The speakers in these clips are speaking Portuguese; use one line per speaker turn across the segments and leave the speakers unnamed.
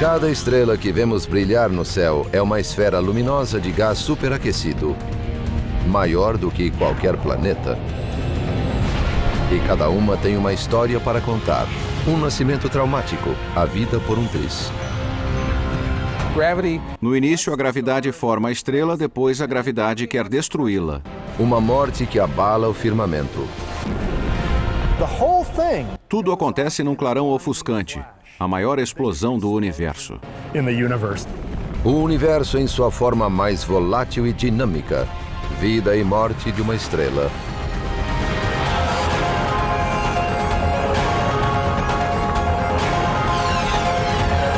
Cada estrela que vemos brilhar no céu é uma esfera luminosa de gás superaquecido, maior do que qualquer planeta. E cada uma tem uma história para contar. Um nascimento traumático, a vida por um triz.
No início, a gravidade forma a estrela, depois a gravidade quer destruí-la.
Uma morte que abala o firmamento.
Tudo acontece num clarão ofuscante, a maior explosão do universo.
O universo em sua forma mais volátil e dinâmica. Vida e morte de uma estrela.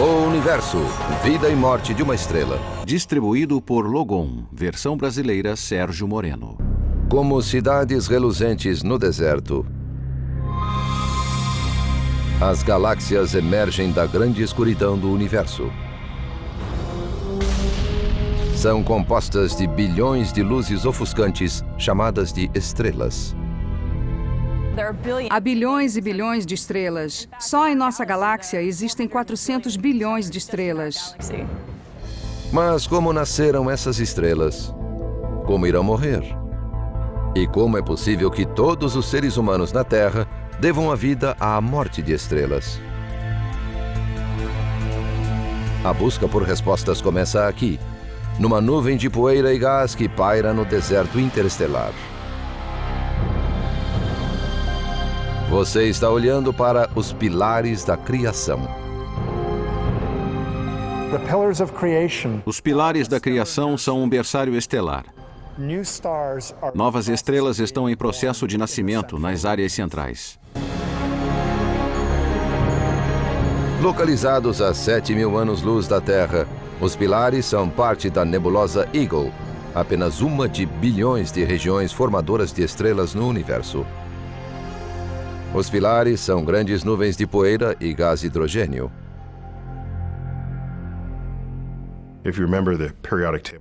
O universo, vida e morte de uma estrela.
Distribuído por Logon, versão brasileira Sérgio Moreno.
Como cidades reluzentes no deserto, as galáxias emergem da grande escuridão do universo. São compostas de bilhões de luzes ofuscantes, chamadas de estrelas.
Há bilhões e bilhões de estrelas. Só em nossa galáxia existem 400 bilhões de estrelas.
Mas como nasceram essas estrelas? Como irão morrer? E como é possível que todos os seres humanos na Terra devam a vida à morte de estrelas? A busca por respostas começa aqui, numa nuvem de poeira e gás que paira no deserto interestelar. Você está olhando para os pilares da criação.
Os pilares da criação são um berçário estelar. Novas estrelas estão em processo de nascimento nas áreas centrais.
Localizados a 7.000 anos-luz da Terra, os pilares são parte da nebulosa Eagle, apenas uma de bilhões de regiões formadoras de estrelas no universo. Os pilares são grandes nuvens de poeira e gás hidrogênio.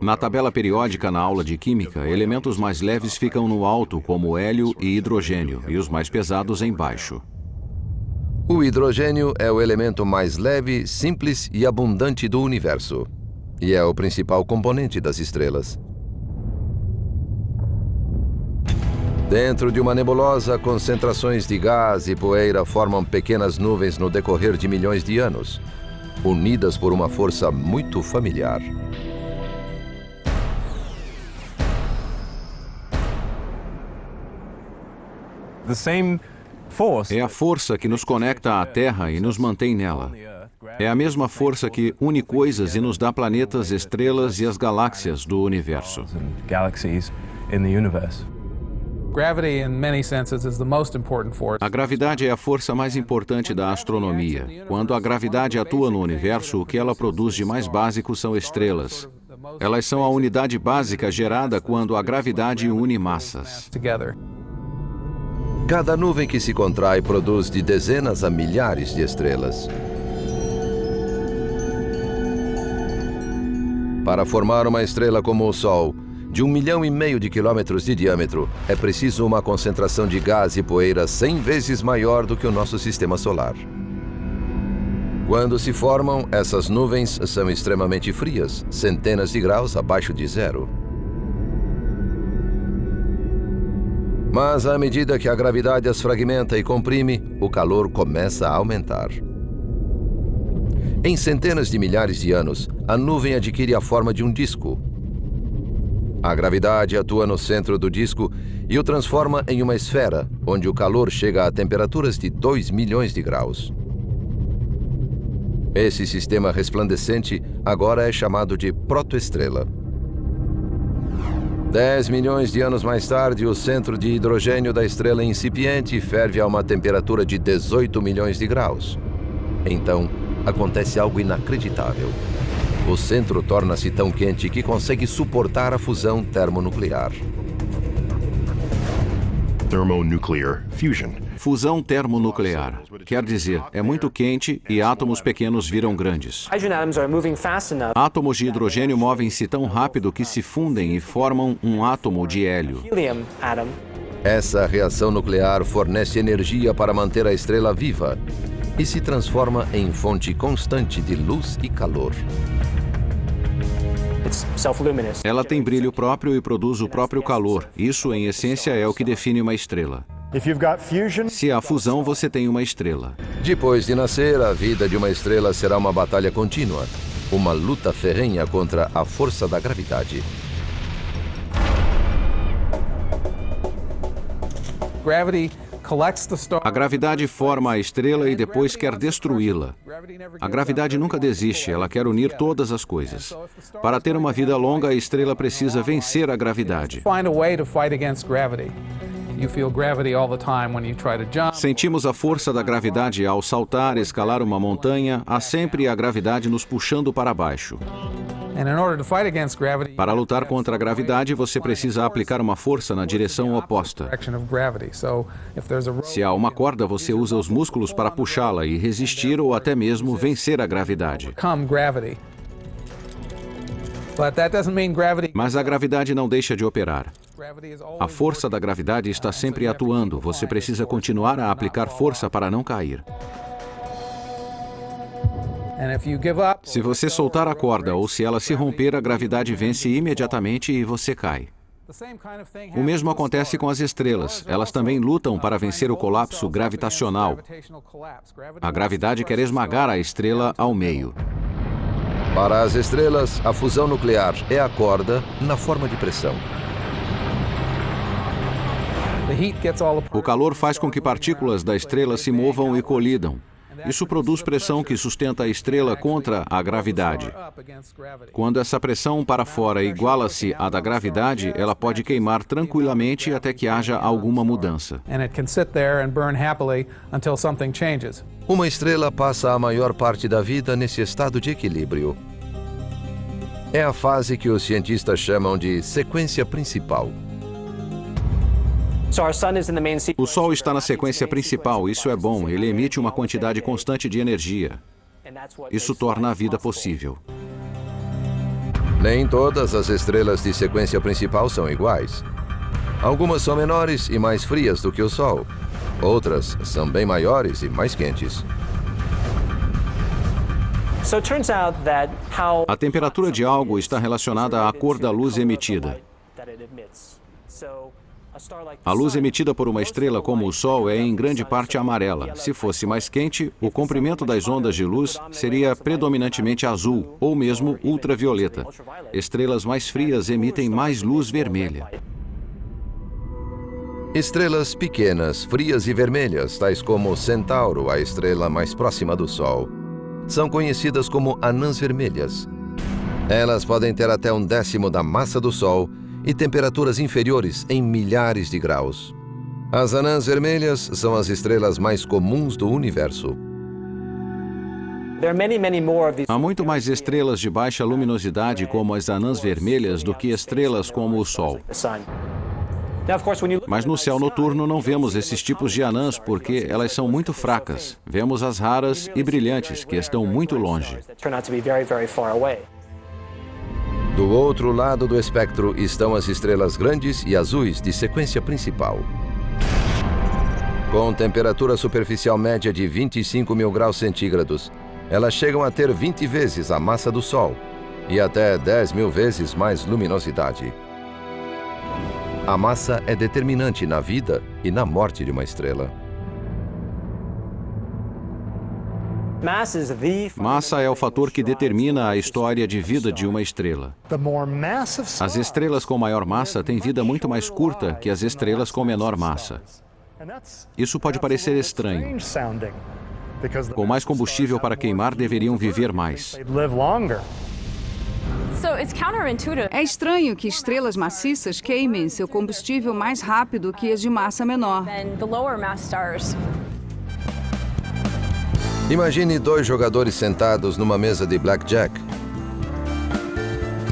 Na tabela periódica na aula de química, elementos mais leves ficam no alto, como hélio e hidrogênio, e os mais pesados embaixo.
O hidrogênio é o elemento mais leve, simples e abundante do universo, e é o principal componente das estrelas. Dentro de uma nebulosa, concentrações de gás e poeira formam pequenas nuvens no decorrer de milhões de anos, unidas por uma força muito familiar.
É a força que nos conecta à Terra e nos mantém nela. É a mesma força que une coisas e nos dá planetas, estrelas e as galáxias do universo. A gravidade é a força mais importante da astronomia. Quando a gravidade atua no universo, o que ela produz de mais básico são estrelas. Elas são a unidade básica gerada quando a gravidade une massas.
Cada nuvem que se contrai produz de dezenas a milhares de estrelas. Para formar uma estrela como o Sol, de 1,5 milhão de quilômetros de diâmetro, é preciso uma concentração de gás e poeira 100 vezes maior do que o nosso sistema solar. Quando se formam, essas nuvens são extremamente frias, centenas de graus abaixo de zero. Mas à medida que a gravidade as fragmenta e comprime, o calor começa a aumentar. Em centenas de milhares de anos, a nuvem adquire a forma de um disco. A gravidade atua no centro do disco e o transforma em uma esfera, onde o calor chega a temperaturas de 2 milhões de graus. Esse sistema resplandecente agora é chamado de protoestrela. 10 milhões de anos mais tarde, o centro de hidrogênio da estrela incipiente ferve a uma temperatura de 18 milhões de graus. Então, acontece algo inacreditável. O centro torna-se tão quente que consegue suportar a fusão termonuclear.
Thermonuclear fusion.
Fusão termonuclear. Quer dizer, é muito quente e átomos pequenos viram grandes. Átomos de hidrogênio movem-se tão rápido que se fundem e formam um átomo de hélio.
Essa reação nuclear fornece energia para manter a estrela viva. e se transforma em fonte constante de luz e calor.
Ela tem brilho próprio e produz o próprio calor. Isso, em essência, é o que define uma estrela. Se há fusão, você tem uma estrela.
Depois de nascer, a vida de uma estrela será uma batalha contínua, uma luta ferrenha contra a força da gravidade.
A gravidade forma a estrela e depois quer destruí-la. A gravidade nunca desiste, ela quer unir todas as coisas. Para ter uma vida longa, a estrela precisa vencer a gravidade. Sentimos a força da gravidade ao saltar, escalar uma montanha, há sempre a gravidade nos puxando para baixo. Para lutar contra a gravidade, você precisa aplicar uma força na direção oposta. Se há uma corda, você usa os músculos para puxá-la e resistir ou até mesmo vencer a gravidade. Mas a gravidade não deixa de operar. A força da gravidade está sempre atuando. Você precisa continuar a aplicar força para não cair. Se você soltar a corda ou se ela se romper, a gravidade vence imediatamente e você cai. O mesmo acontece com as estrelas. Elas também lutam para vencer o colapso gravitacional. A gravidade quer esmagar a estrela ao meio.
Para as estrelas, a fusão nuclear é a corda na forma de pressão.
O calor faz com que partículas da estrela se movam e colidam. Isso produz pressão que sustenta a estrela contra a gravidade. Quando essa pressão para fora iguala-se à da gravidade, ela pode queimar tranquilamente até que haja alguma mudança.
Uma estrela passa a maior parte da vida nesse estado de equilíbrio. É a fase que os cientistas chamam de sequência principal.
O Sol está na sequência principal, isso é bom, ele emite uma quantidade constante de energia. Isso torna a vida possível.
Nem todas as estrelas de sequência principal são iguais. Algumas são menores e mais frias do que o Sol. Outras são bem maiores e mais quentes.
A temperatura de algo está relacionada à cor da luz emitida. A luz emitida por uma estrela como o Sol é em grande parte amarela. Se fosse mais quente, o comprimento das ondas de luz seria predominantemente azul ou mesmo ultravioleta. Estrelas mais frias emitem mais luz vermelha.
Estrelas pequenas, frias e vermelhas, tais como Centauro, a estrela mais próxima do Sol, são conhecidas como anãs vermelhas. Elas podem ter até 1/10 da massa do Sol e temperaturas inferiores em milhares de graus. As anãs vermelhas são as estrelas mais comuns do universo.
Há muito mais estrelas de baixa luminosidade como as anãs vermelhas do que estrelas como o Sol. Mas no céu noturno não vemos esses tipos de anãs porque elas são muito fracas. Vemos as raras e brilhantes, que estão muito longe.
Do outro lado do espectro estão as estrelas grandes e azuis de sequência principal. Com temperatura superficial média de 25 mil graus centígrados, elas chegam a ter 20 vezes a massa do Sol e até 10 mil vezes mais luminosidade. A massa é determinante na vida e na morte de uma estrela.
Massa é o fator que determina a história de vida de uma estrela. As estrelas com maior massa têm vida muito mais curta que as estrelas com menor massa. Isso pode parecer estranho. Com mais combustível para queimar, deveriam viver mais.
É estranho que estrelas maciças queimem seu combustível mais rápido que as de massa menor.
Imagine 2 jogadores sentados numa mesa de blackjack.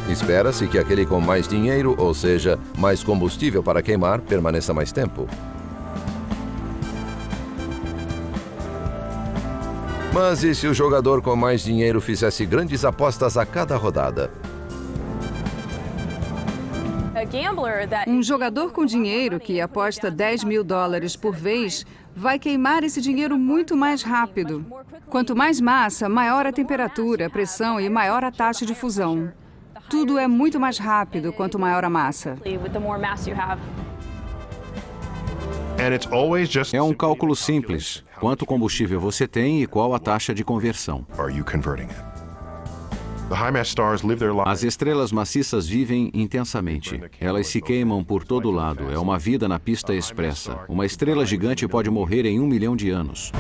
Espera-se que aquele com mais dinheiro, ou seja, mais combustível para queimar, permaneça mais tempo. Mas e se o jogador com mais dinheiro fizesse grandes apostas a cada rodada?
Um jogador com dinheiro que aposta $10.000 por vez vai queimar esse dinheiro muito mais rápido. Quanto mais massa, maior a temperatura, a pressão e maior a taxa de fusão. Tudo é muito mais rápido quanto maior a massa.
É um cálculo simples. Quanto combustível você tem e qual a taxa de conversão. As estrelas maciças vivem intensamente. Elas se queimam por todo lado. É uma vida na pista expressa. Uma estrela gigante pode morrer em 1 milhão de anos.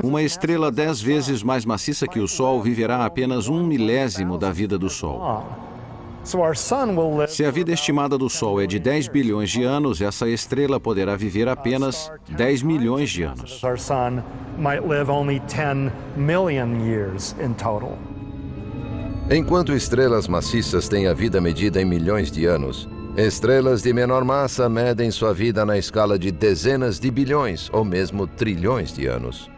Uma estrela 10 vezes mais maciça que o Sol viverá apenas 1/1000º da vida do Sol. Se a vida estimada do Sol é de 10 bilhões de anos, essa estrela poderá viver apenas 10 milhões de anos.
Enquanto estrelas maciças têm a vida medida em milhões de anos, estrelas de menor massa medem sua vida na escala de dezenas de bilhões ou mesmo trilhões de anos.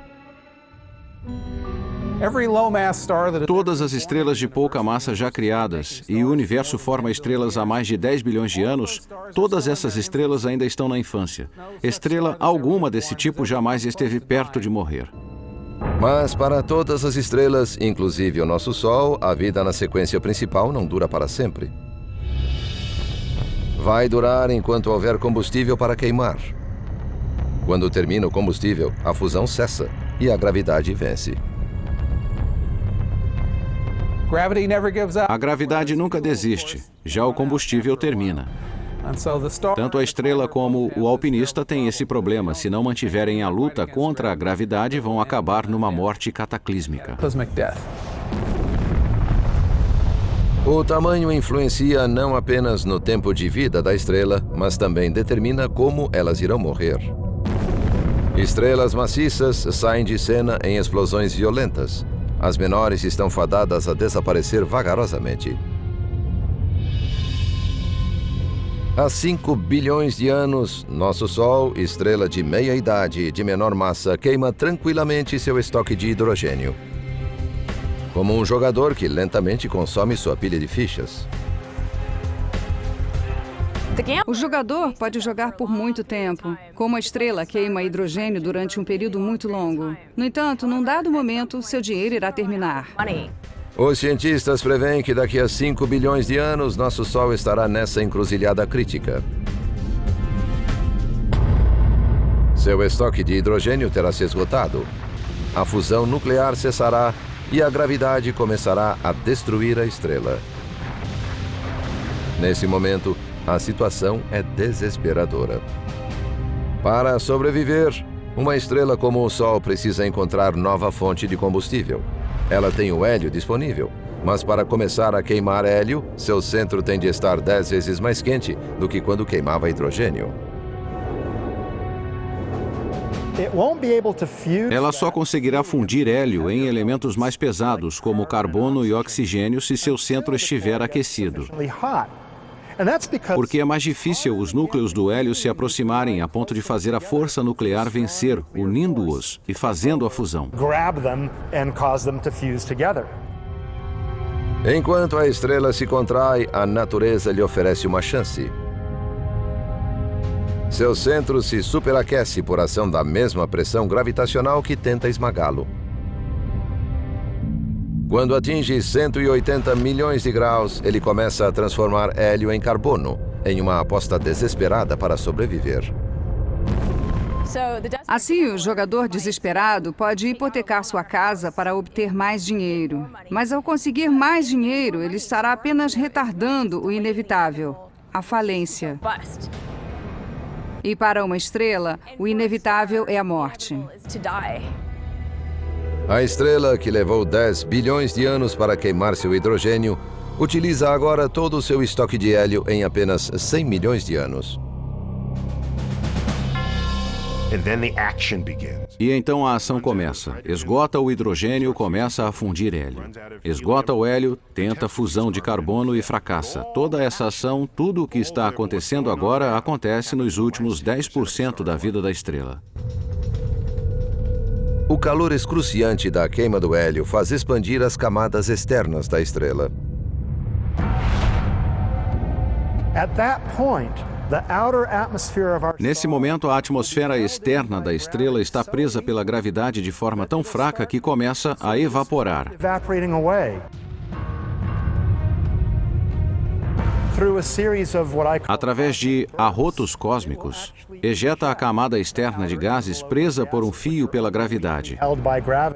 Todas as estrelas de pouca massa já criadas, e o universo forma estrelas há mais de 10 bilhões de anos, todas essas estrelas ainda estão na infância. Estrela alguma desse tipo jamais esteve perto de morrer.
Mas para todas as estrelas, inclusive o nosso Sol, a vida na sequência principal não dura para sempre. Vai durar enquanto houver combustível para queimar. Quando termina o combustível, a fusão cessa e a gravidade vence.
A gravidade nunca desiste, já o combustível termina. Tanto a estrela como o alpinista têm esse problema. Se não mantiverem a luta contra a gravidade, vão acabar numa morte cataclísmica.
O tamanho influencia não apenas no tempo de vida da estrela, mas também determina como elas irão morrer. Estrelas maciças saem de cena em explosões violentas. As menores estão fadadas a desaparecer vagarosamente. Há 5 bilhões de anos, nosso Sol, estrela de meia-idade e de menor massa, queima tranquilamente seu estoque de hidrogênio. Como um jogador que lentamente consome sua pilha de fichas.
O jogador pode jogar por muito tempo. Como a estrela queima hidrogênio durante um período muito longo. No entanto, num dado momento, seu dinheiro irá terminar.
Os cientistas preveem que daqui a 5 bilhões de anos, nosso Sol estará nessa encruzilhada crítica. Seu estoque de hidrogênio terá se esgotado. A fusão nuclear cessará e a gravidade começará a destruir a estrela. Nesse momento, a situação é desesperadora. Para sobreviver, uma estrela como o Sol precisa encontrar nova fonte de combustível. Ela tem o hélio disponível, mas para começar a queimar hélio, seu centro tem de estar 10 vezes mais quente do que quando queimava hidrogênio.
Ela só conseguirá fundir hélio em elementos mais pesados, como carbono e oxigênio, se seu centro estiver aquecido. Porque é mais difícil os núcleos do hélio se aproximarem a ponto de fazer a força nuclear vencer, unindo-os e fazendo a fusão.
Enquanto a estrela se contrai, a natureza lhe oferece uma chance. Seu centro se superaquece por ação da mesma pressão gravitacional que tenta esmagá-lo. Quando atinge 180 milhões de graus, ele começa a transformar hélio em carbono, em uma aposta desesperada para sobreviver.
Assim, o jogador desesperado pode hipotecar sua casa para obter mais dinheiro. Mas ao conseguir mais dinheiro, ele estará apenas retardando o inevitável, a falência. E para uma estrela, o inevitável é a morte.
A estrela, que levou 10 bilhões de anos para queimar seu hidrogênio, utiliza agora todo o seu estoque de hélio em apenas 100 milhões de anos.
E então a ação começa. Esgota o hidrogênio, começa a fundir hélio. Esgota o hélio, tenta a fusão de carbono e fracassa. Toda essa ação, tudo o que está acontecendo agora, acontece nos últimos 10% da vida da estrela.
O calor excruciante da queima do hélio faz expandir as camadas externas da estrela.
Nesse momento, a atmosfera externa da estrela está presa pela gravidade de forma tão fraca que começa a evaporar. Através de arrotos cósmicos, ejeta a camada externa de gases presa por um fio pela gravidade.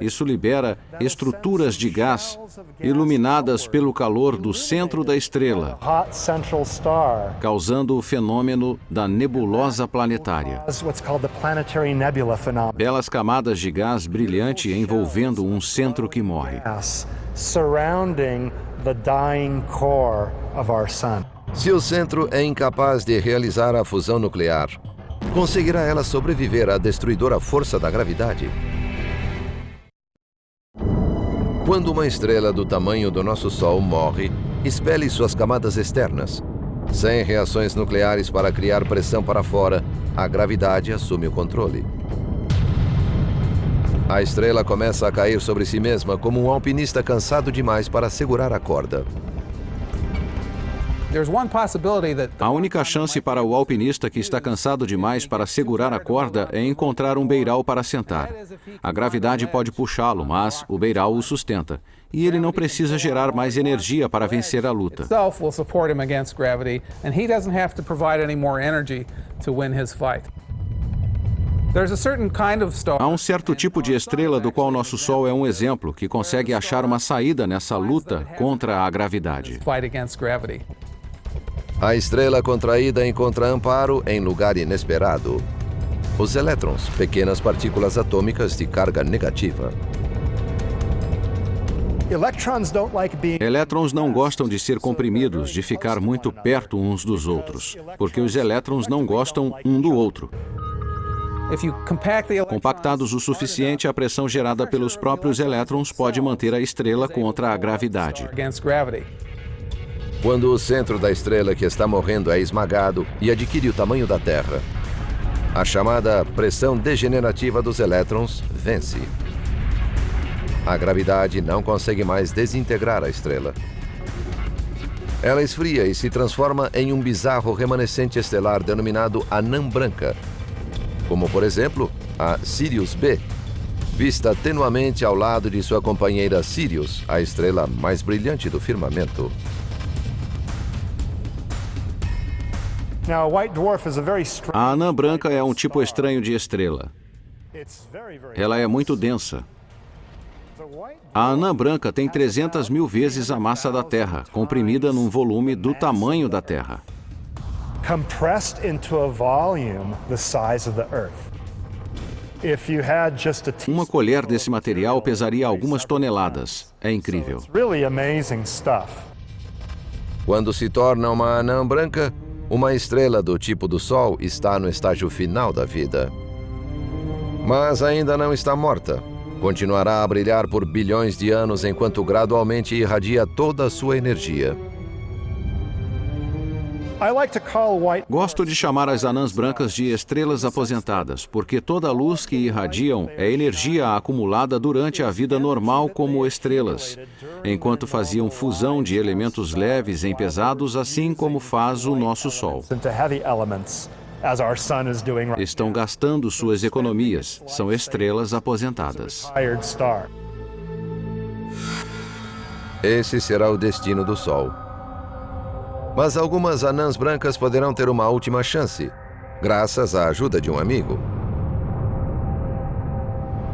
Isso libera estruturas de gás iluminadas pelo calor do centro da estrela, causando o fenômeno da nebulosa planetária. Belas camadas de gás brilhante envolvendo um centro que morre.
Se o centro é incapaz de realizar a fusão nuclear, conseguirá ela sobreviver à destruidora força da gravidade? Quando uma estrela do tamanho do nosso Sol morre, expele suas camadas externas. Sem reações nucleares para criar pressão para fora, a gravidade assume o controle. A estrela começa a cair sobre si mesma como um alpinista cansado demais para segurar a corda.
A única chance para o alpinista que está cansado demais para segurar a corda é encontrar um beiral para sentar. A gravidade pode puxá-lo, mas o beiral o sustenta. E ele não precisa gerar mais energia para vencer a luta. Há um certo tipo de estrela do qual nosso Sol é um exemplo, que consegue achar uma saída nessa luta contra a gravidade.
A estrela contraída encontra amparo em lugar inesperado. Os elétrons, pequenas partículas atômicas de carga negativa.
Elétrons não gostam de ser comprimidos, de ficar muito perto uns dos outros, porque os elétrons não gostam um do outro. Compactados o suficiente, a pressão gerada pelos próprios elétrons pode manter a estrela contra a gravidade.
Quando o centro da estrela que está morrendo é esmagado e adquire o tamanho da Terra, a chamada pressão degenerativa dos elétrons vence. A gravidade não consegue mais desintegrar a estrela. Ela esfria e se transforma em um bizarro remanescente estelar denominado anã branca, como, por exemplo, a Sirius B, vista tenuamente ao lado de sua companheira Sirius, a estrela mais brilhante do firmamento.
A anã branca é um tipo estranho de estrela. Ela é muito densa. A anã branca tem 300 mil vezes a massa da Terra, comprimida num volume do tamanho da Terra. Uma colher desse material pesaria algumas toneladas. É incrível.
Quando se torna uma anã branca, uma estrela do tipo do Sol está no estágio final da vida. Mas ainda não está morta. Continuará a brilhar por bilhões de anos enquanto gradualmente irradia toda a sua energia.
Gosto de chamar as anãs brancas de estrelas aposentadas, porque toda a luz que irradiam é energia acumulada durante a vida normal como estrelas, enquanto faziam fusão de elementos leves em pesados, assim como faz o nosso Sol. Estão gastando suas economias, são estrelas aposentadas.
Esse será o destino do Sol. Mas algumas anãs brancas poderão ter uma última chance, graças à ajuda de um amigo.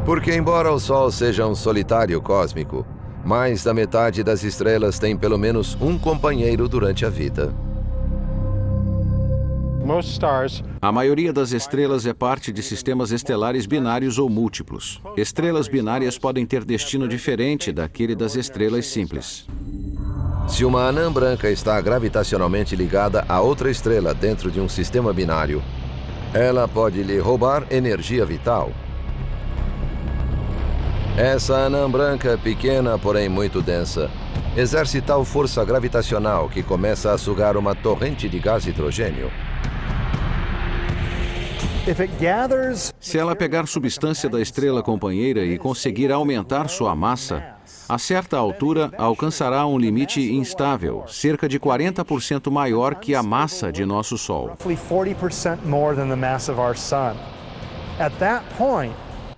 Porque, embora o Sol seja um solitário cósmico, mais da metade das estrelas tem pelo menos um companheiro durante a vida.
A maioria das estrelas é parte de sistemas estelares binários ou múltiplos. Estrelas binárias podem ter destino diferente daquele das estrelas simples.
Se uma anã branca está gravitacionalmente ligada a outra estrela dentro de um sistema binário, ela pode lhe roubar energia vital. Essa anã branca, pequena, porém muito densa, exerce tal força gravitacional que começa a sugar uma torrente de gás hidrogênio.
Se ela pegar substância da estrela companheira e conseguir aumentar sua massa, a certa altura alcançará um limite instável, cerca de 40% maior que a massa de nosso Sol.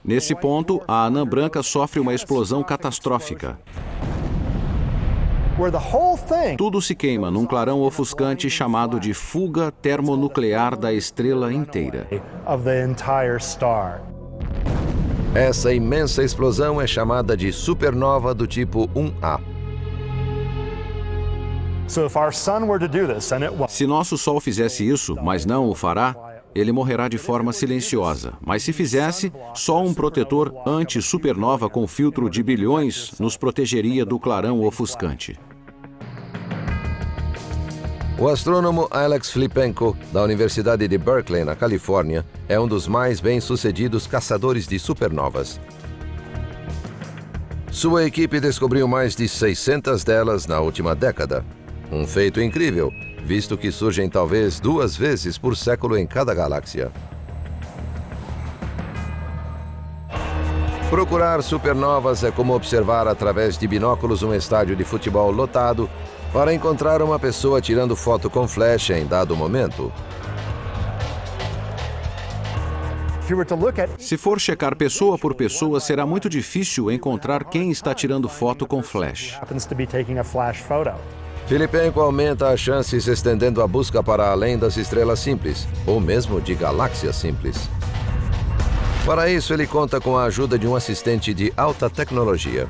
Nesse ponto, a anã branca sofre uma explosão catastrófica. Tudo se queima num clarão ofuscante chamado de fuga termonuclear da estrela inteira.
Essa imensa explosão é chamada de supernova do tipo 1A.
Se nosso Sol fizesse isso, mas não o fará, ele morrerá de forma silenciosa. Mas se fizesse, só um protetor anti-supernova com filtro de bilhões nos protegeria do clarão ofuscante.
O astrônomo Alex Flipenko, da Universidade de Berkeley, na Califórnia, é um dos mais bem-sucedidos caçadores de supernovas. Sua equipe descobriu mais de 600 delas na última década. Um feito incrível, visto que surgem talvez 2 vezes por século em cada galáxia. Procurar supernovas é como observar através de binóculos um estádio de futebol lotado para encontrar uma pessoa tirando foto com flash em dado momento.
Se for checar pessoa por pessoa, será muito difícil encontrar quem está tirando foto com flash.
Flipenko aumenta as chances estendendo a busca para além das estrelas simples, ou mesmo de galáxias simples. Para isso, ele conta com a ajuda de um assistente de alta tecnologia.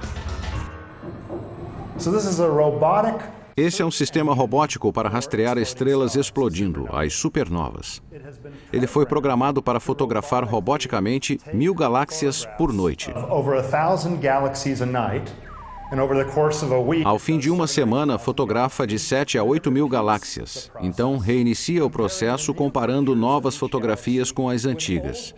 Esse é um sistema robótico para rastrear estrelas explodindo, as supernovas. Ele foi programado para fotografar roboticamente 1000 galáxias por noite. Ao fim de uma semana, fotografa de 7 a 8 mil galáxias. Então, reinicia o processo comparando novas fotografias com as antigas.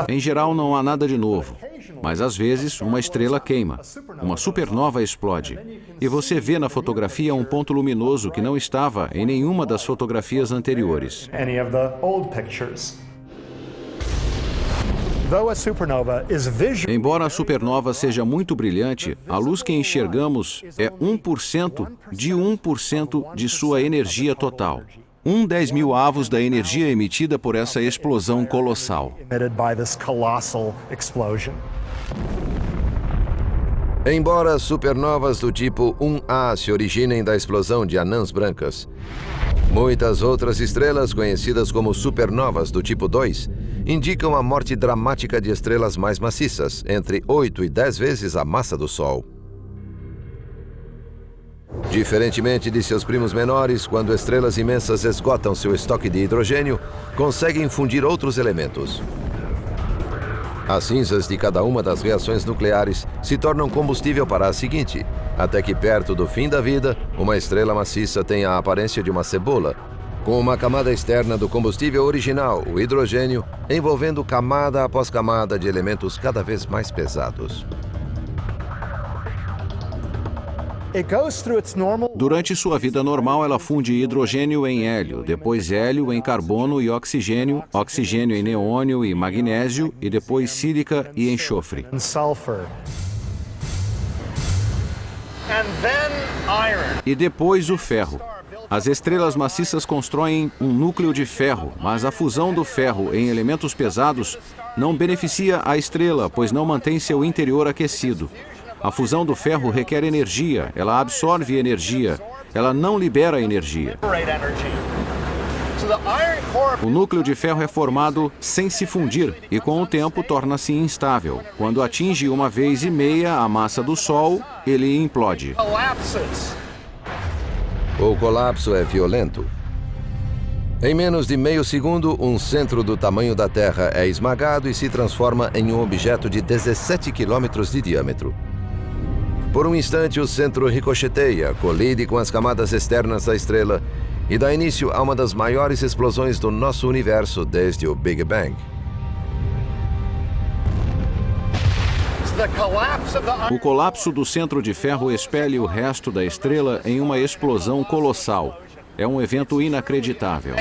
Em geral, não há nada de novo, mas às vezes uma estrela queima, uma supernova explode, e você vê na fotografia um ponto luminoso que não estava em nenhuma das fotografias anteriores. Embora a supernova seja muito brilhante, a luz que enxergamos é 1% de sua energia total. 10.000 avos da energia emitida por essa explosão colossal.
Embora supernovas do tipo 1A se originem da explosão de anãs brancas, muitas outras estrelas, conhecidas como supernovas do tipo 2, indicam a morte dramática de estrelas mais maciças, entre 8 e 10 vezes a massa do Sol. Diferentemente de seus primos menores, quando estrelas imensas esgotam seu estoque de hidrogênio, conseguem fundir outros elementos. As cinzas de cada uma das reações nucleares se tornam combustível para a seguinte, até que perto do fim da vida, uma estrela maciça tem a aparência de uma cebola, com uma camada externa do combustível original, o hidrogênio, envolvendo camada após camada de elementos cada vez mais pesados.
Durante sua vida normal, ela funde hidrogênio em hélio, depois hélio em carbono e oxigênio, oxigênio em neônio e magnésio, e depois sílica e enxofre. E depois o ferro. As estrelas maciças constroem um núcleo de ferro, mas a fusão do ferro em elementos pesados não beneficia a estrela, pois não mantém seu interior aquecido. A fusão do ferro requer energia, ela absorve energia, ela não libera energia. O núcleo de ferro é formado sem se fundir e com o tempo torna-se instável. Quando atinge 1,5 vezes a massa do Sol, ele implode.
O colapso é violento. Em menos de meio segundo, um centro do tamanho da Terra é esmagado e se transforma em um objeto de 17 quilômetros de diâmetro. Por um instante, o centro ricocheteia, colide com as camadas externas da estrela e dá início a uma das maiores explosões do nosso universo desde o Big Bang.
O colapso do centro de ferro expele o resto da estrela em uma explosão colossal. É um evento inacreditável.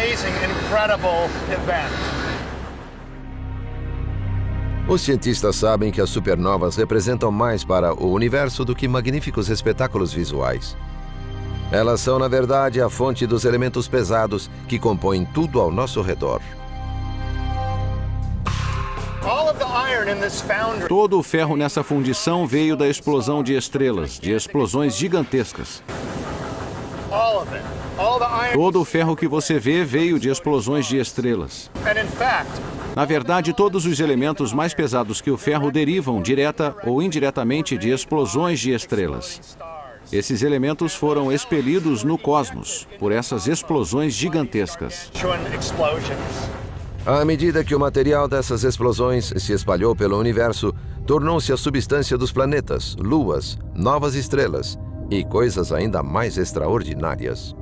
Os cientistas sabem que as supernovas representam mais para o universo do que magníficos espetáculos visuais. Elas são, na verdade, a fonte dos elementos pesados que compõem tudo ao nosso redor.
Todo o ferro nessa fundição veio da explosão de estrelas, de explosões gigantescas. Todo o ferro que você vê veio de explosões de estrelas. Na verdade, todos os elementos mais pesados que o ferro derivam direta ou indiretamente de explosões de estrelas. Esses elementos foram expelidos no cosmos por essas explosões gigantescas.
À medida que o material dessas explosões se espalhou pelo universo, tornou-se a substância dos planetas, luas, novas estrelas e coisas ainda mais extraordinárias.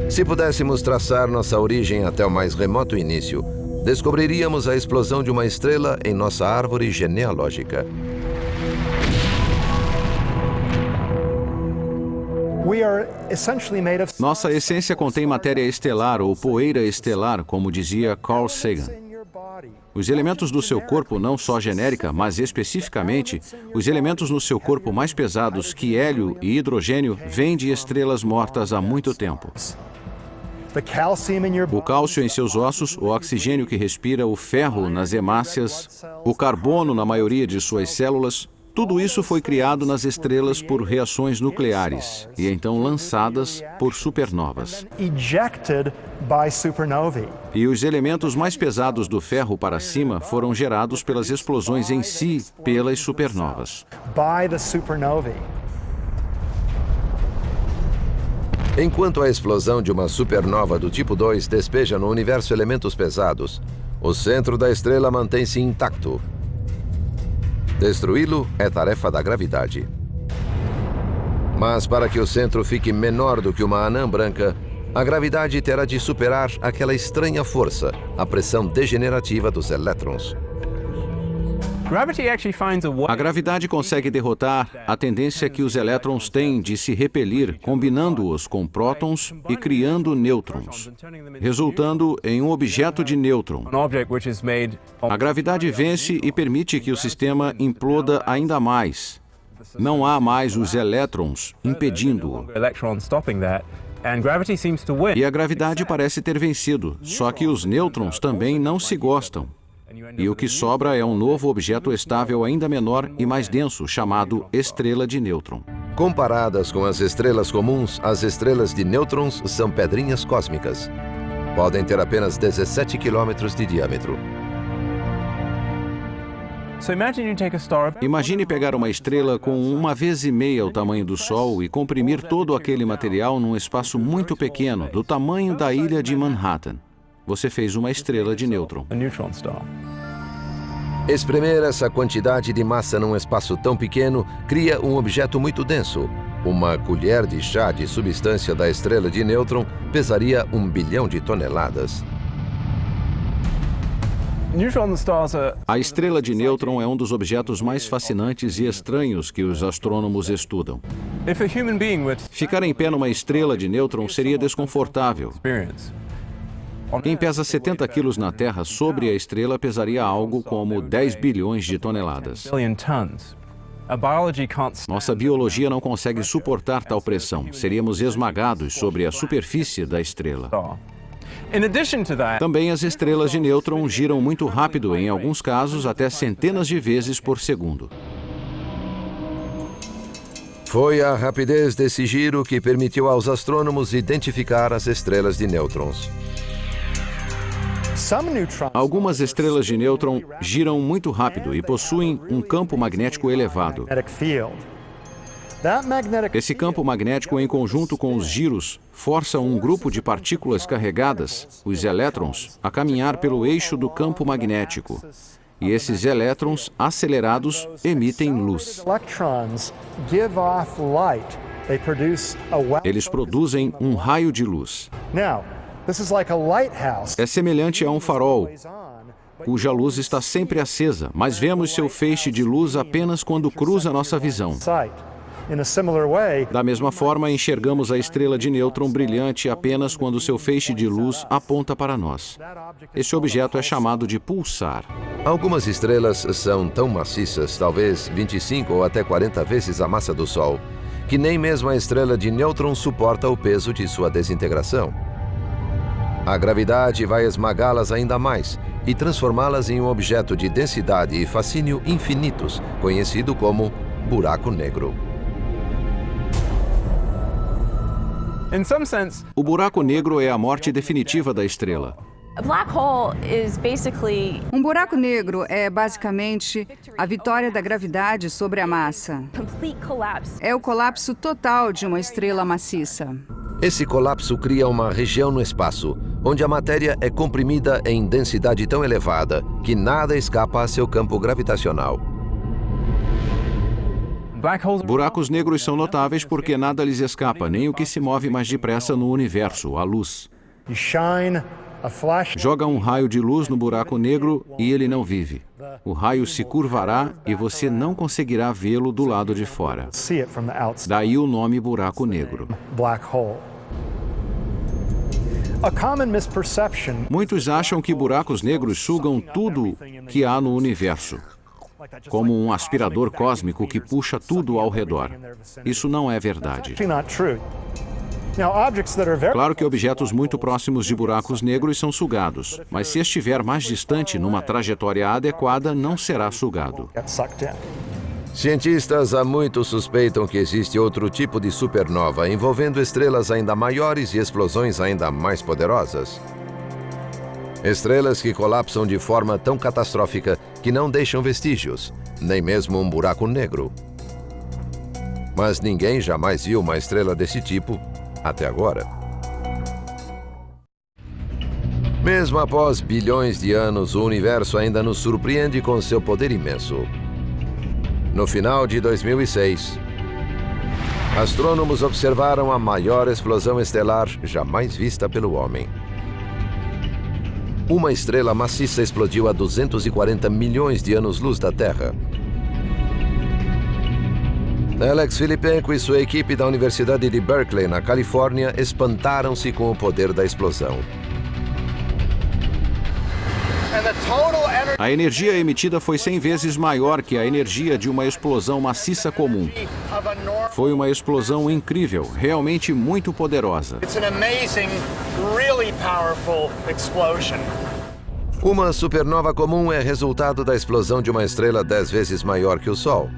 Se pudéssemos traçar nossa origem até o mais remoto início, descobriríamos a explosão de uma estrela em nossa árvore genealógica.
Nossa essência contém matéria estelar ou poeira estelar, como dizia Carl Sagan. Os elementos do seu corpo, não só genérica, mas especificamente, os elementos no seu corpo mais pesados que hélio e hidrogênio vêm de estrelas mortas há muito tempo. O cálcio em seus ossos, o oxigênio que respira, o ferro nas hemácias, o carbono na maioria de suas células, tudo isso foi criado nas estrelas por reações nucleares e então lançadas por supernovas. E os elementos mais pesados do ferro para cima foram gerados pelas explosões em si, pelas supernovas.
Enquanto a explosão de uma supernova do tipo 2 despeja no universo elementos pesados, o centro da estrela mantém-se intacto. Destruí-lo é tarefa da gravidade. Mas para que o centro fique menor do que uma anã branca, a gravidade terá de superar aquela estranha força, a pressão degenerativa dos elétrons.
A gravidade consegue derrotar a tendência que os elétrons têm de se repelir, combinando-os com prótons e criando nêutrons, resultando em um objeto de nêutron. A gravidade vence e permite que o sistema imploda ainda mais. Não há mais os elétrons impedindo-o. E a gravidade parece ter vencido, só que os nêutrons também não se gostam. E o que sobra é um novo objeto estável ainda menor e mais denso, chamado estrela de nêutron.
Comparadas com as estrelas comuns, as estrelas de nêutrons são pedrinhas cósmicas. Podem ter apenas 17 quilômetros de diâmetro.
Imagine pegar uma estrela com 1,5 vezes o tamanho do Sol e comprimir todo aquele material num espaço muito pequeno, do tamanho da ilha de Manhattan. Você fez uma estrela de nêutron.
Espremer essa quantidade de massa num espaço tão pequeno cria um objeto muito denso. Uma colher de chá de substância da estrela de nêutron pesaria 1 bilhão de toneladas.
A estrela de nêutron é um dos objetos mais fascinantes e estranhos que os astrônomos estudam. Ficar em pé numa estrela de nêutron seria desconfortável. Quem pesa 70 quilos na Terra sobre a estrela pesaria algo como 10 bilhões de toneladas. Nossa biologia não consegue suportar tal pressão. Seríamos esmagados sobre a superfície da estrela. Também as estrelas de nêutron giram muito rápido, em alguns casos até centenas de vezes por segundo.
Foi a rapidez desse giro que permitiu aos astrônomos identificar as estrelas de nêutrons.
Algumas estrelas de nêutron giram muito rápido e possuem um campo magnético elevado. Esse campo magnético, em conjunto com os giros, força um grupo de partículas carregadas, os elétrons, a caminhar pelo eixo do campo magnético. E esses elétrons, acelerados, emitem luz. Eles produzem um raio de luz. É semelhante a um farol. cuja luz está sempre acesa, mas vemos seu feixe de luz apenas quando cruza nossa visão. Da mesma forma, enxergamos a estrela de nêutron brilhante apenas quando seu feixe de luz aponta para nós. Esse objeto é chamado de pulsar.
Algumas estrelas são tão maciças, talvez 25 ou até 40 vezes a massa do Sol, que nem mesmo a estrela de nêutron suporta o peso de sua desintegração. A gravidade vai esmagá-las ainda mais e transformá-las em um objeto de densidade e fascínio infinitos, conhecido como buraco negro.
O buraco negro é a morte definitiva da estrela.
Um buraco negro é basicamente a vitória da gravidade sobre a massa. É o colapso total de uma estrela maciça.
Esse colapso cria uma região no espaço, onde a matéria é comprimida em densidade tão elevada que nada escapa a seu campo gravitacional.
Buracos negros são notáveis porque nada lhes escapa, nem o que se move mais depressa no universo, a luz. Joga um raio de luz no buraco negro e ele não vive. O raio se curvará e você não conseguirá vê-lo do lado de fora. Daí o nome buraco negro. Muitos acham que buracos negros sugam tudo que há no universo, como um aspirador cósmico que puxa tudo ao redor. Isso não é verdade. Claro que objetos muito próximos de buracos negros são sugados, mas se estiver mais distante numa trajetória adequada, não será sugado.
Cientistas há muito suspeitam que existe outro tipo de supernova envolvendo estrelas ainda maiores e explosões ainda mais poderosas. Estrelas que colapsam de forma tão catastrófica que não deixam vestígios, nem mesmo um buraco negro. Mas ninguém jamais viu uma estrela desse tipo até agora. Mesmo após bilhões de anos, o universo ainda nos surpreende com seu poder imenso. No final de 2006, astrônomos observaram a maior explosão estelar jamais vista pelo homem. Uma estrela maciça explodiu a 240 milhões de anos-luz da Terra. Alex Filippenko e sua equipe da Universidade de Berkeley, na Califórnia, espantaram-se com o poder da explosão.
A energia emitida foi 100 vezes maior que a energia de uma explosão maciça comum. Foi uma explosão incrível, realmente muito poderosa.
Uma supernova comum é resultado da explosão de uma estrela 10 vezes maior que o Sol.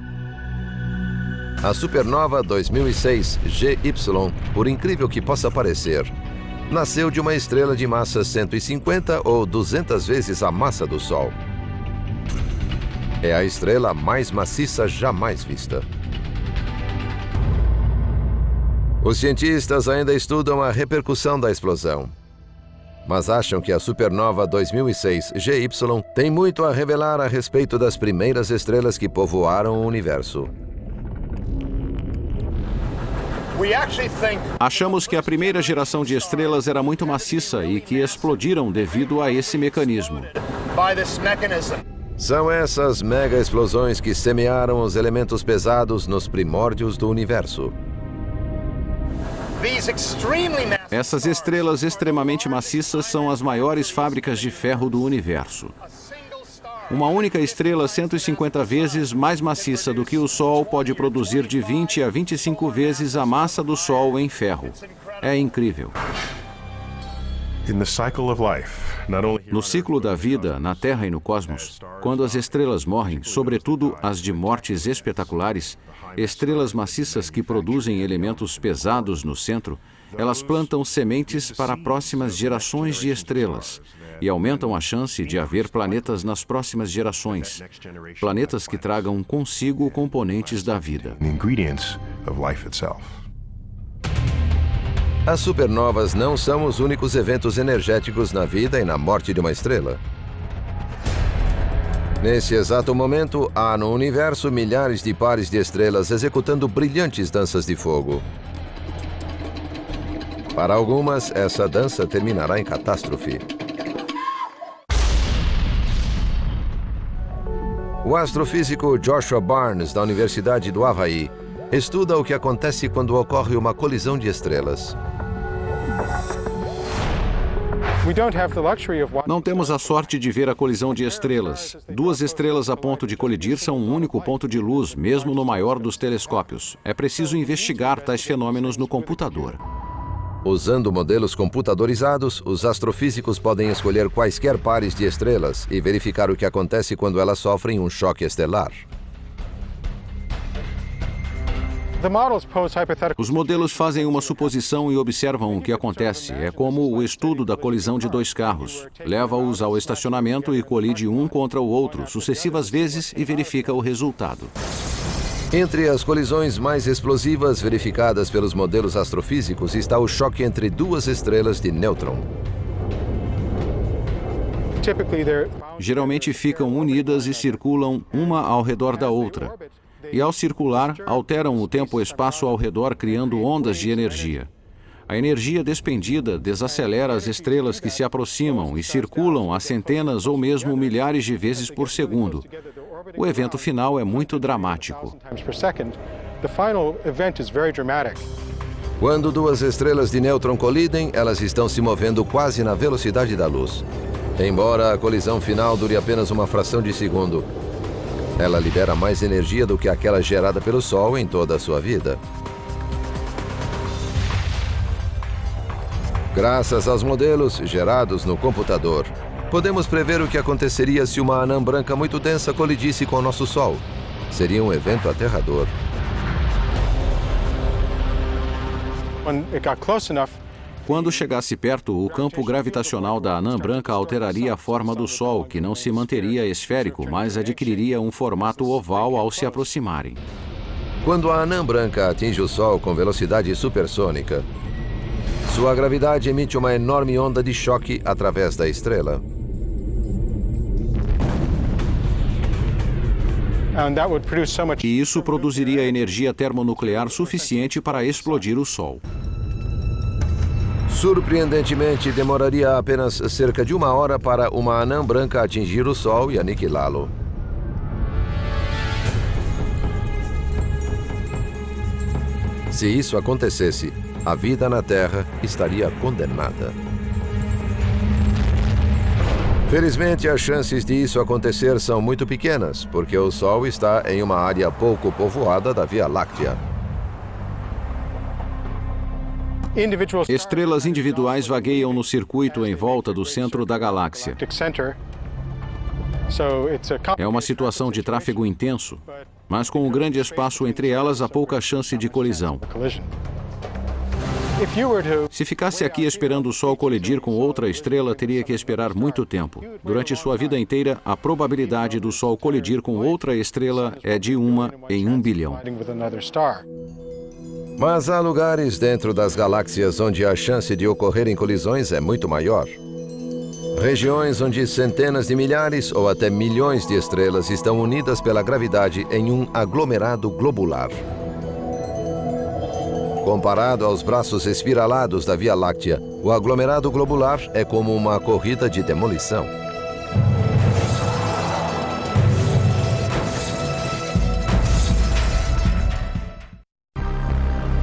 A supernova 2006 GY, por incrível que possa parecer, nasceu de uma estrela de massa 150 ou 200 vezes a massa do Sol. É a estrela mais maciça jamais vista. Os cientistas ainda estudam a repercussão da explosão, mas acham que a supernova 2006 GY tem muito a revelar a respeito das primeiras estrelas que povoaram o universo.
Achamos que a primeira geração de estrelas era muito maciça e que explodiram devido a esse mecanismo.
São essas mega explosões que semearam os elementos pesados nos primórdios do universo.
Essas estrelas extremamente maciças são as maiores fábricas de ferro do universo. Uma única estrela 150 vezes mais maciça do que o Sol pode produzir de 20 a 25 vezes a massa do Sol em ferro. É incrível. No ciclo da vida, na Terra e no cosmos, quando as estrelas morrem, sobretudo as de mortes espetaculares, estrelas maciças que produzem elementos pesados no centro, elas plantam sementes para próximas gerações de estrelas e aumentam a chance de haver planetas nas próximas gerações, planetas que tragam consigo componentes da vida.
As supernovas não são os únicos eventos energéticos na vida e na morte de uma estrela. Nesse exato momento, há no universo milhares de pares de estrelas executando brilhantes danças de fogo. Para algumas, essa dança terminará em catástrofe. O astrofísico Joshua Barnes, da Universidade do Havaí, estuda o que acontece quando ocorre uma colisão de estrelas.
Não temos a sorte de ver a colisão de estrelas. Duas estrelas a ponto de colidir são um único ponto de luz, mesmo no maior dos telescópios. É preciso investigar tais fenômenos no computador.
Usando modelos computadorizados, os astrofísicos podem escolher quaisquer pares de estrelas e verificar o que acontece quando elas sofrem um choque estelar.
Os modelos fazem uma suposição e observam o que acontece. É como o estudo da colisão de dois carros. Leva-os ao estacionamento e colide um contra o outro sucessivas vezes e verifica o resultado.
Entre as colisões mais explosivas verificadas pelos modelos astrofísicos está o choque entre duas estrelas de nêutron.
Geralmente ficam unidas e circulam uma ao redor da outra. E ao circular, alteram o tempo-espaço ao redor, criando ondas de energia. A energia despendida desacelera as estrelas que se aproximam e circulam a centenas ou mesmo milhares de vezes por segundo. O evento final é muito dramático.
Quando duas estrelas de nêutron colidem, elas estão se movendo quase na velocidade da luz. Embora a colisão final dure apenas uma fração de segundo, ela libera mais energia do que aquela gerada pelo Sol em toda a sua vida. Graças aos modelos gerados no computador, podemos prever o que aconteceria se uma anã branca muito densa colidisse com o nosso Sol. Seria um evento aterrador.
Quando chegasse perto, o campo gravitacional da anã branca alteraria a forma do Sol, que não se manteria esférico, mas adquiriria um formato oval ao se aproximarem.
Quando a anã branca atinge o Sol com velocidade supersônica, sua gravidade emite uma enorme onda de choque através da estrela.
E isso produziria energia termonuclear suficiente para explodir o Sol.
Surpreendentemente, demoraria apenas cerca de 1 hora para uma anã branca atingir o Sol e aniquilá-lo. Se isso acontecesse, a vida na Terra estaria condenada. Felizmente, as chances de isso acontecer são muito pequenas, porque o Sol está em uma área pouco povoada da Via Láctea.
Estrelas individuais vagueiam no circuito em volta do centro da galáxia. É uma situação de tráfego intenso, mas com um grande espaço entre elas há pouca chance de colisão. Se ficasse aqui esperando o Sol colidir com outra estrela, teria que esperar muito tempo. Durante sua vida inteira, a probabilidade do Sol colidir com outra estrela é de 1 em 1 bilhão.
Mas há lugares dentro das galáxias onde a chance de ocorrerem colisões é muito maior. Regiões onde centenas de milhares ou até milhões de estrelas estão unidas pela gravidade em um aglomerado globular. Comparado aos braços espiralados da Via Láctea, o aglomerado globular é como uma corrida de demolição.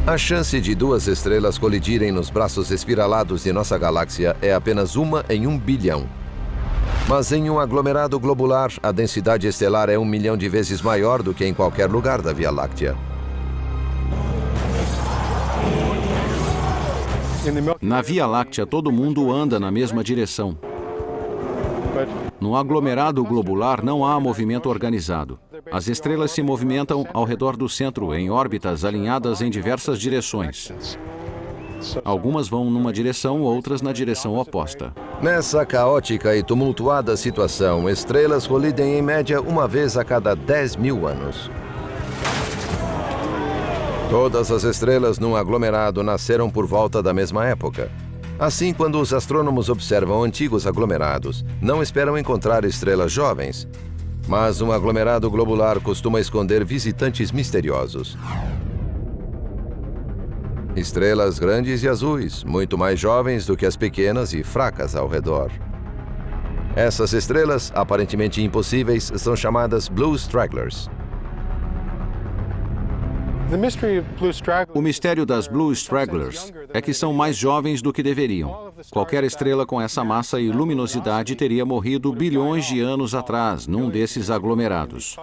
A chance de duas estrelas colidirem nos braços espiralados de nossa galáxia é apenas 1 em 1 bilhão. Mas em um aglomerado globular, a densidade estelar é 1 milhão de vezes maior do que em qualquer lugar da Via Láctea.
Na Via Láctea, todo mundo anda na mesma direção. No aglomerado globular não há movimento organizado. As estrelas se movimentam ao redor do centro, em órbitas alinhadas em diversas direções. Algumas vão numa direção, outras na direção oposta.
Nessa caótica e tumultuada situação, estrelas colidem em média 1 vez a cada 10.000 anos. Todas as estrelas num aglomerado nasceram por volta da mesma época. Assim, quando os astrônomos observam antigos aglomerados, não esperam encontrar estrelas jovens, mas um aglomerado globular costuma esconder visitantes misteriosos. Estrelas grandes e azuis, muito mais jovens do que as pequenas e fracas ao redor. Essas estrelas, aparentemente impossíveis, são chamadas Blue Stragglers.
O mistério das Blue Stragglers é que são mais jovens do que deveriam. Qualquer estrela com essa massa e luminosidade teria morrido bilhões de anos atrás, num desses aglomerados.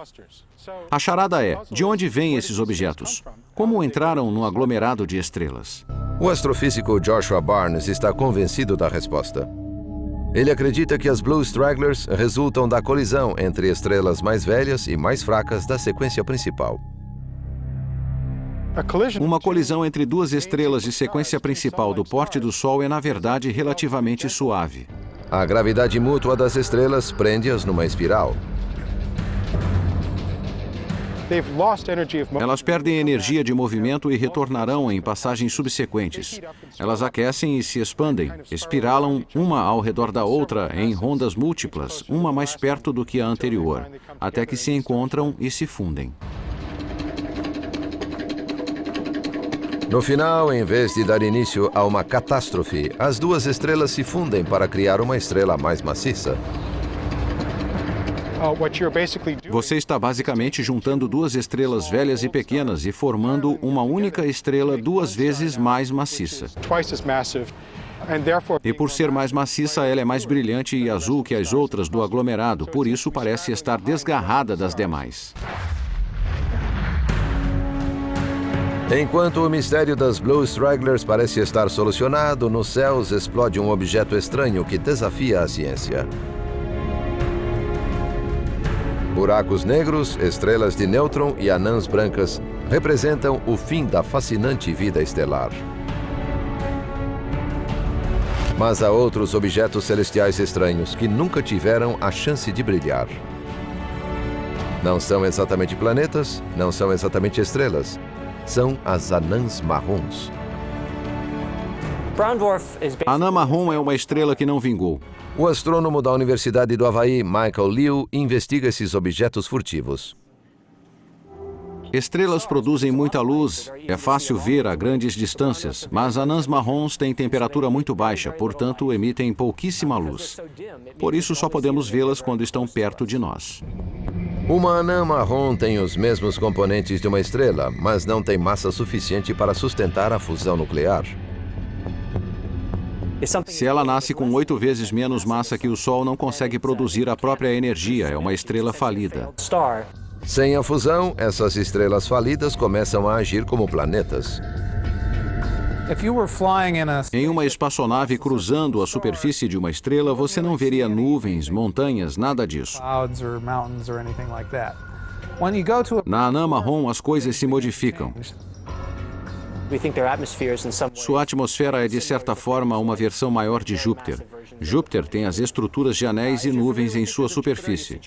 A charada é, de onde vêm esses objetos? Como entraram no aglomerado de estrelas?
O astrofísico Joshua Barnes está convencido da resposta. Ele acredita que as Blue Stragglers resultam da colisão entre estrelas mais velhas e mais fracas da sequência principal.
Uma colisão entre duas estrelas de sequência principal do porte do Sol é, na verdade, relativamente suave.
A gravidade mútua das estrelas prende-as numa espiral.
Elas perdem energia de movimento e retornarão em passagens subsequentes. Elas aquecem e se expandem, espiralam uma ao redor da outra em rondas múltiplas, uma mais perto do que a anterior, até que se encontram e se fundem.
No final, em vez de dar início a uma catástrofe, as duas estrelas se fundem para criar uma estrela mais maciça.
Você está basicamente juntando duas estrelas velhas e pequenas e formando uma única estrela 2 vezes mais maciça. E por ser mais maciça, ela é mais brilhante e azul que as outras do aglomerado, por isso parece estar desgarrada das demais.
Enquanto o mistério das Blue Stragglers parece estar solucionado, nos céus explode um objeto estranho que desafia a ciência. Buracos negros, estrelas de nêutron e anãs brancas representam o fim da fascinante vida estelar. Mas há outros objetos celestiais estranhos que nunca tiveram a chance de brilhar. Não são exatamente planetas, não são exatamente estrelas. São as anãs marrons.
A anã marrom é uma estrela que não vingou.
O astrônomo da Universidade do Havaí, Michael Liu, investiga esses objetos furtivos.
Estrelas produzem muita luz, é fácil ver a grandes distâncias, mas anãs marrons têm temperatura muito baixa, portanto emitem pouquíssima luz. Por isso só podemos vê-las quando estão perto de nós.
Uma anã marrom tem os mesmos componentes de uma estrela, mas não tem massa suficiente para sustentar a fusão nuclear.
Se ela nasce com 8 vezes menos massa que o Sol, não consegue produzir a própria energia, é uma estrela falida.
Sem a fusão, essas estrelas falidas começam a agir como planetas.
Em uma espaçonave cruzando a superfície de uma estrela, você não veria nuvens, montanhas, nada disso. Na anã marrom, as coisas se modificam. Sua atmosfera é, de certa forma, uma versão maior de Júpiter. Júpiter tem as estruturas de anéis e nuvens em sua superfície.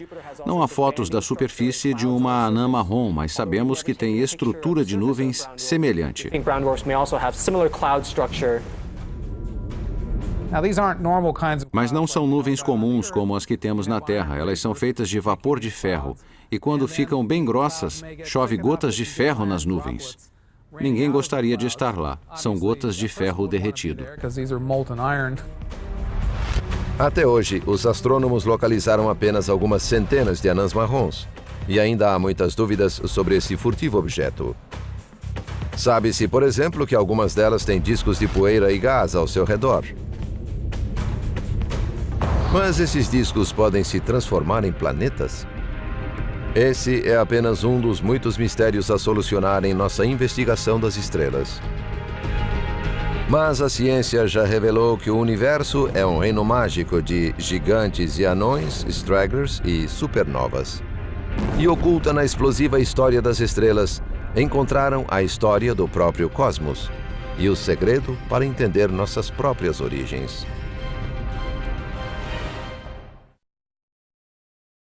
Não há fotos da superfície de uma anã marrom, mas sabemos que tem estrutura de nuvens semelhante. Mas não são nuvens comuns como as que temos na Terra. Elas são feitas de vapor de ferro. E quando ficam bem grossas, chove gotas de ferro nas nuvens. Ninguém gostaria de estar lá. São gotas de ferro derretido.
Até hoje, os astrônomos localizaram apenas algumas centenas de anãs marrons. E ainda há muitas dúvidas sobre esse furtivo objeto. Sabe-se, por exemplo, que algumas delas têm discos de poeira e gás ao seu redor. Mas esses discos podem se transformar em planetas? Esse é apenas um dos muitos mistérios a solucionar em nossa investigação das estrelas. Mas a ciência já revelou que o universo é um reino mágico de gigantes e anões, stragglers e supernovas. E oculta na explosiva história das estrelas, encontraram a história do próprio cosmos e o segredo para entender nossas próprias origens.